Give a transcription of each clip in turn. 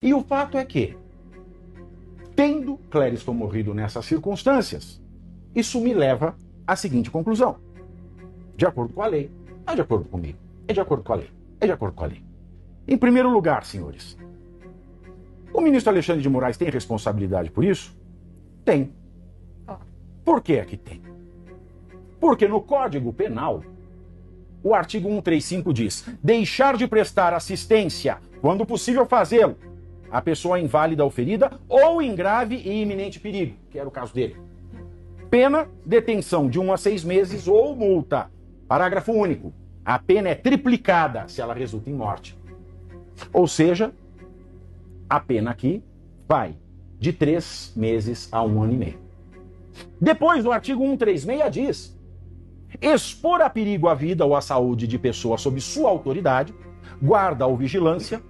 E o fato é que, tendo Clériston morrido nessas circunstâncias, isso me leva à seguinte conclusão. De acordo com a lei, é de acordo comigo, é de acordo com a lei, é de acordo com a lei. Em primeiro lugar, senhores, o ministro Alexandre de Moraes tem responsabilidade por isso? Tem. Por que é que tem? Porque no Código Penal, o artigo 135 diz: deixar de prestar assistência, quando possível fazê-lo, a pessoa inválida ou ferida ou em grave e iminente perigo, que era o caso dele. Pena, detenção de 1 a 6 meses ou multa. Parágrafo único. A pena é triplicada se ela resulta em morte. Ou seja, a pena aqui vai de 3 meses a 1 ano e meio. Depois, o artigo 136 diz: expor a perigo a vida ou a saúde de pessoa sob sua autoridade, guarda ou vigilância,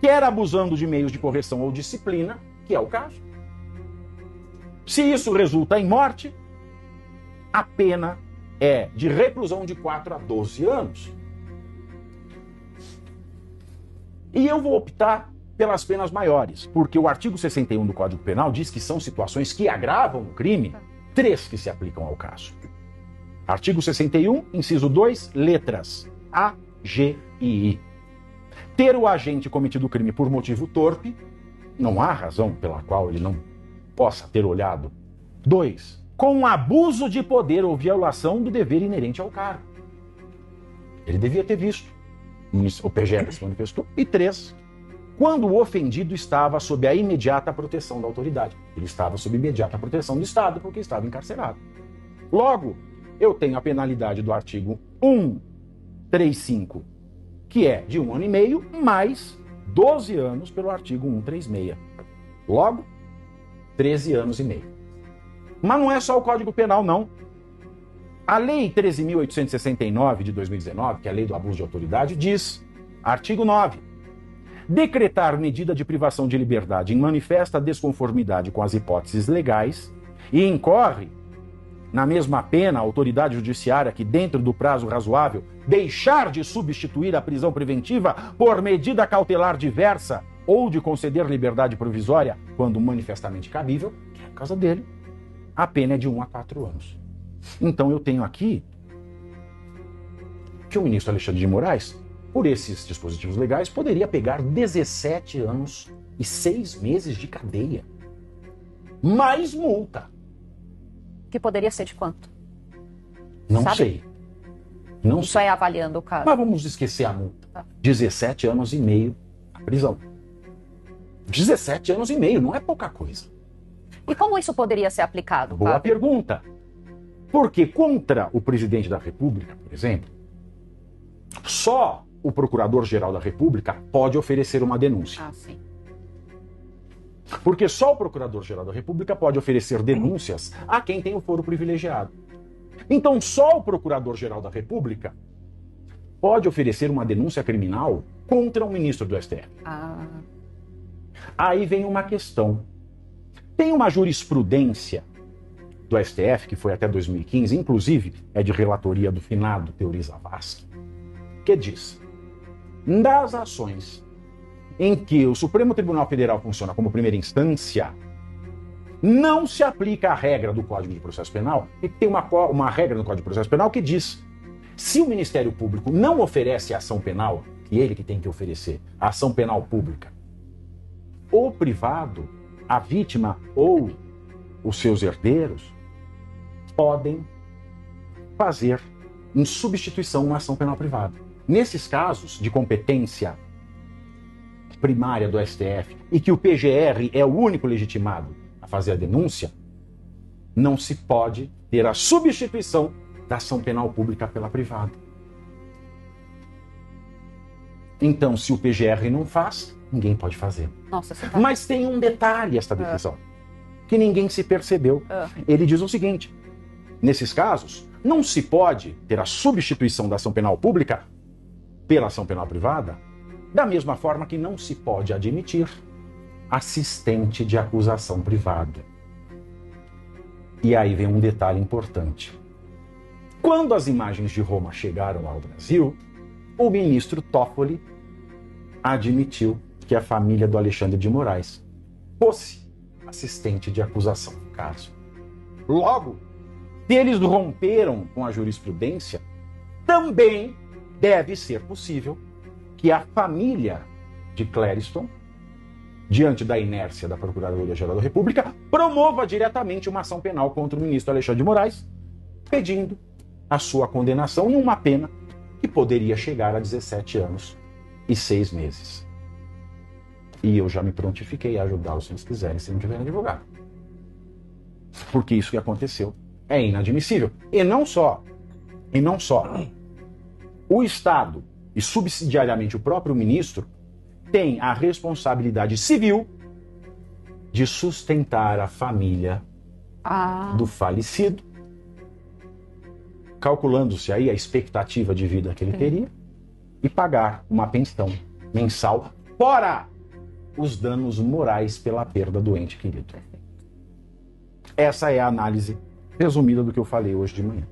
quer abusando de meios de correção ou disciplina, que é o caso. Se isso resulta em morte, a pena é de reclusão de 4 a 12 anos. E eu vou optar pelas penas maiores, porque o artigo 61 do Código Penal diz que são situações que agravam o crime, 3 que se aplicam ao caso. Artigo 61, inciso 2, letras A, G e I. Ter o agente cometido o crime por motivo torpe, não há razão pela qual ele não possa ter olhado. 2, com abuso de poder ou violação do dever inerente ao cargo. Ele devia ter visto. O PGR se manifestou. E 3, quando o ofendido estava sob a imediata proteção da autoridade. Ele estava sob imediata proteção do Estado porque estava encarcerado. Logo, eu tenho a penalidade do artigo 135, que é de 1 ano e meio, mais 12 anos pelo artigo 136. Logo, 13 anos e meio. Mas não é só o Código Penal, não. A Lei 13.869 de 2019, que é a Lei do Abuso de Autoridade, diz, artigo 9, decretar medida de privação de liberdade em manifesta desconformidade com as hipóteses legais e incorre na mesma pena a autoridade judiciária que, dentro do prazo razoável, deixar de substituir a prisão preventiva por medida cautelar diversa ou de conceder liberdade provisória quando manifestamente cabível, que é a causa dele, a pena é de 1 a 4 anos. Então eu tenho aqui que o ministro Alexandre de Moraes, por esses dispositivos legais, poderia pegar 17 anos e 6 meses de cadeia. Mais multa. Que poderia ser de quanto? Não Sabe? sei. Não Isso sei. é avaliando o caso. Mas vamos esquecer a multa. 17 anos e meio a prisão. 17 anos e meio, não é pouca coisa. E como isso poderia ser aplicado? Boa Fábio? pergunta. Porque contra o presidente da República, por exemplo, só o Procurador-Geral da República pode oferecer uma denúncia. Ah, sim. Porque só o Procurador-Geral da República pode oferecer denúncias a quem tem o foro privilegiado. Então, só o Procurador-Geral da República pode oferecer uma denúncia criminal contra um ministro do STF. Ah, Aí vem uma questão. Tem uma jurisprudência do STF, que foi até 2015, inclusive é de relatoria do finado Teori Zavascki, que diz: das ações em que o Supremo Tribunal Federal funciona como primeira instância, não se aplica a regra do Código de Processo Penal, e tem uma regra no Código de Processo Penal que diz: se o Ministério Público não oferece ação penal, e ele que tem que oferecer a ação penal pública, o privado, a vítima ou os seus herdeiros podem fazer em substituição uma ação penal privada. Nesses casos de competência primária do STF e que o PGR é o único legitimado a fazer a denúncia, não se pode ter a substituição da ação penal pública pela privada. Então, se o PGR não faz, ninguém pode fazer. nossa, você tá... Mas tem um detalhe esta decisão, que ninguém se percebeu. Ele diz o seguinte: nesses casos, não se pode ter a substituição da ação penal pública pela ação penal privada, da mesma forma que não se pode admitir assistente de acusação privada. E aí vem um detalhe importante. Quando as imagens de Roma chegaram ao Brasil, o ministro Toffoli admitiu que a família do Alexandre de Moraes fosse assistente de acusação do caso. Logo, se eles romperam com a jurisprudência, também deve ser possível que a família de Clériston, diante da inércia da Procuradoria-Geral da República, promova diretamente uma ação penal contra o ministro Alexandre de Moraes, pedindo a sua condenação em uma pena que poderia chegar a 17 anos e 6 meses. E eu já me prontifiquei a ajudá-los se eles quiserem, se não tiverem advogado. Porque isso que aconteceu é inadmissível. E não só o Estado e subsidiariamente o próprio ministro tem a responsabilidade civil de sustentar a família do falecido, calculando-se aí a expectativa de vida que ele teria, e pagar uma pensão mensal, fora os danos morais pela perda do ente querido. Essa é a análise resumida do que eu falei hoje de manhã.